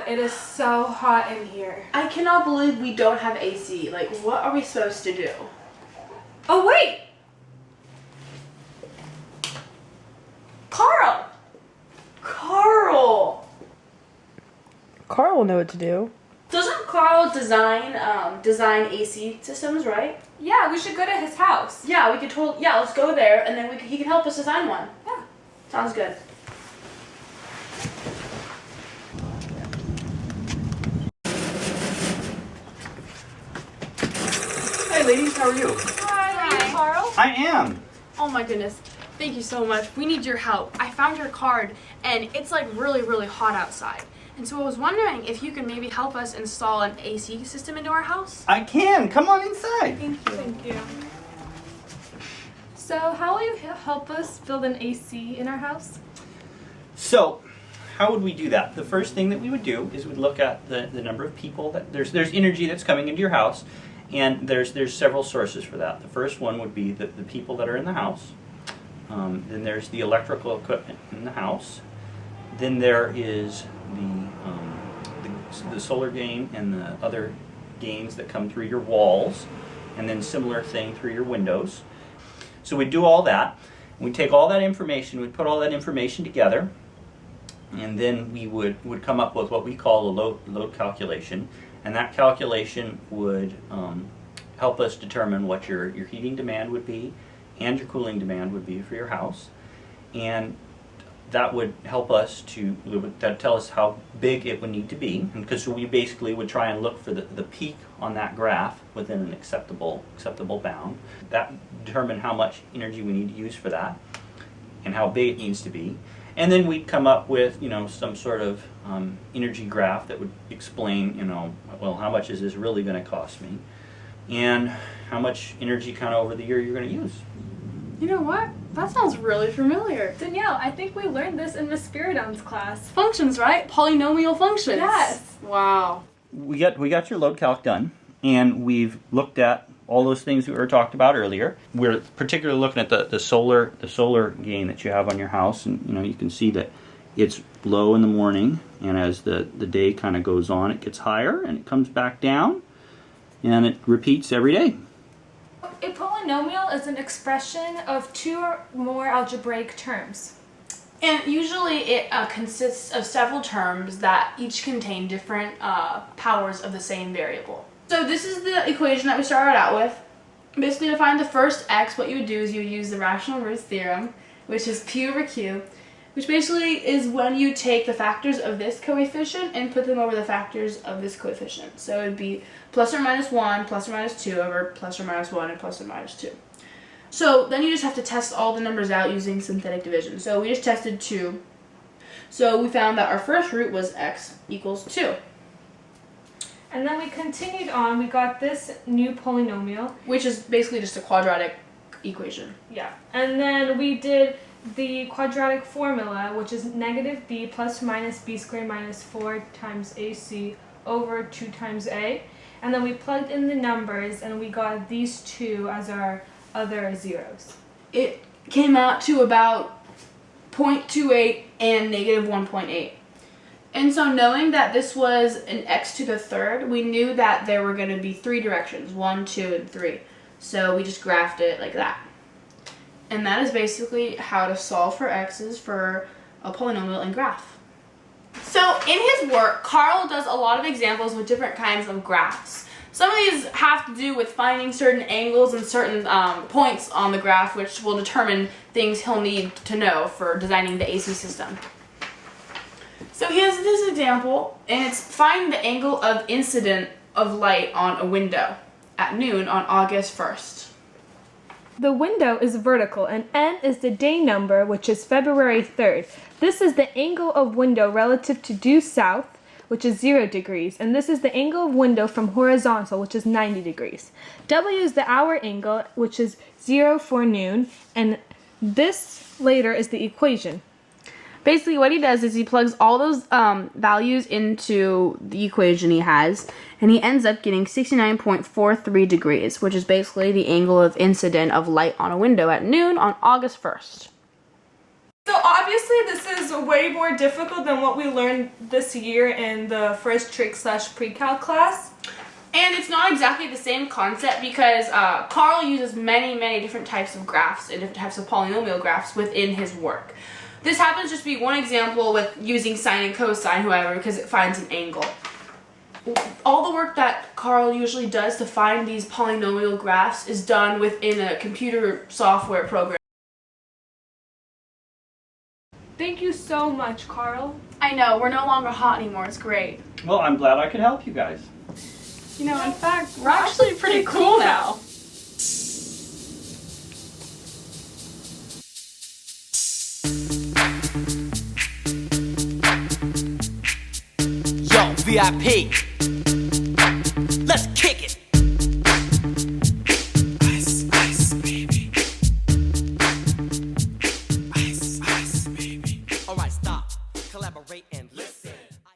God, it is so hot in here. I cannot believe we don't have AC. Like, what are we supposed to do? Oh, wait! Carl! Carl! Carl will know what to do. Doesn't Carl design AC systems, right? Yeah, we should go to his house. Yeah, we could let's go there and then he can help us design one. Yeah. Sounds good. Hey ladies, how are you? Hi, are you Carl? I am. Oh my goodness. Thank you so much. We need your help. I found your card and it's like really, really hot outside. And so I was wondering if you could maybe help us install an AC system into our house. I can. Come on inside. Thank you. Thank you. So, how will you help us build an AC in our house? So, how would we do that? The first thing that we would do is we'd look at the number of people that there's energy that's coming into your house, and there's several sources for that. The first one would be the people that are in the house. Then there's the electrical equipment in the house. Then there is the solar gain and the other gains that come through your walls, and then similar thing through your windows. So we do all that. We take all that information, we put all that information together, and then we would come up with what we call a load calculation, and that calculation would help us determine what your heating demand would be and your cooling demand would be for your house, and that would help us to tell us how big it would need to be, because we basically would try and look for the peak on that graph within an acceptable bound. That determine how much energy we need to use for that and how big it needs to be. And then we'd come up with, some sort of energy graph that would explain, well, how much is this really going to cost me, and how much energy kind of over the year you're going to use. You know what? That sounds really familiar. Danielle, I think we learned this in Miss Spiridon's class. Functions, right? Polynomial functions. Yes. Wow. We got your load calc done, and we've looked at all those things we were talked about earlier. We're particularly looking at the solar gain that you have on your house, and you can see that it's low in the morning, and as the day kind of goes on, it gets higher and it comes back down, and it repeats every day. A polynomial is an expression of two or more algebraic terms. And usually it consists of several terms that each contain different powers of the same variable. So this is the equation that we started out with. Basically, to find the first x, what you would do is you would use the rational roots theorem, which is p over q, which basically is when you take the factors of this coefficient and put them over the factors of this coefficient. So it would be plus or minus 1, plus or minus 2 over plus or minus 1 and plus or minus 2. So then you just have to test all the numbers out using synthetic division. So we just tested 2. So we found that our first root was x equals 2. And then we continued on, we got this new polynomial. Which is basically just a quadratic equation. Yeah. And then we did the quadratic formula, which is negative b plus or minus b squared minus 4 times ac over 2 times a. And then we plugged in the numbers and we got these two as our other zeros. It came out to about 0.28 and negative 1.8. And so knowing that this was an x to the third, we knew that there were going to be 3 directions, 1, 2, and 3. So we just graphed it like that. And that is basically how to solve for x's for a polynomial in graph. So in his work, Carl does a lot of examples with different kinds of graphs. Some of these have to do with finding certain angles and certain points on the graph, which will determine things he'll need to know for designing the AC system. So here's this example, and it's find the angle of incident of light on a window at noon on August 1st. The window is vertical and n is the day number, which is February 3rd. This is the angle of window relative to due south, which is 0 degrees, and this is the angle of window from horizontal, which is 90 degrees. W is the hour angle, which is 0 for noon, and this later is the equation. Basically what he does is he plugs all those values into the equation he has, and he ends up getting 69.43 degrees, which is basically the angle of incident of light on a window at noon on August 1st. So obviously this is way more difficult than what we learned this year in the first trig/pre-calc class. And it's not exactly the same concept because Carl uses many different types of graphs and different types of polynomial graphs within his work. This happens just to be one example with using sine and cosine, however, because it finds an angle. All the work that Carl usually does to find these polynomial graphs is done within a computer software program. Thank you so much, Carl. I know, we're no longer hot anymore. It's great. Well, I'm glad I could help you guys. You know, in fact, we're actually pretty cool now. Yo, VIP. Let's kick it. Ice, ice, baby. Ice, ice, baby. All right, stop. Collaborate.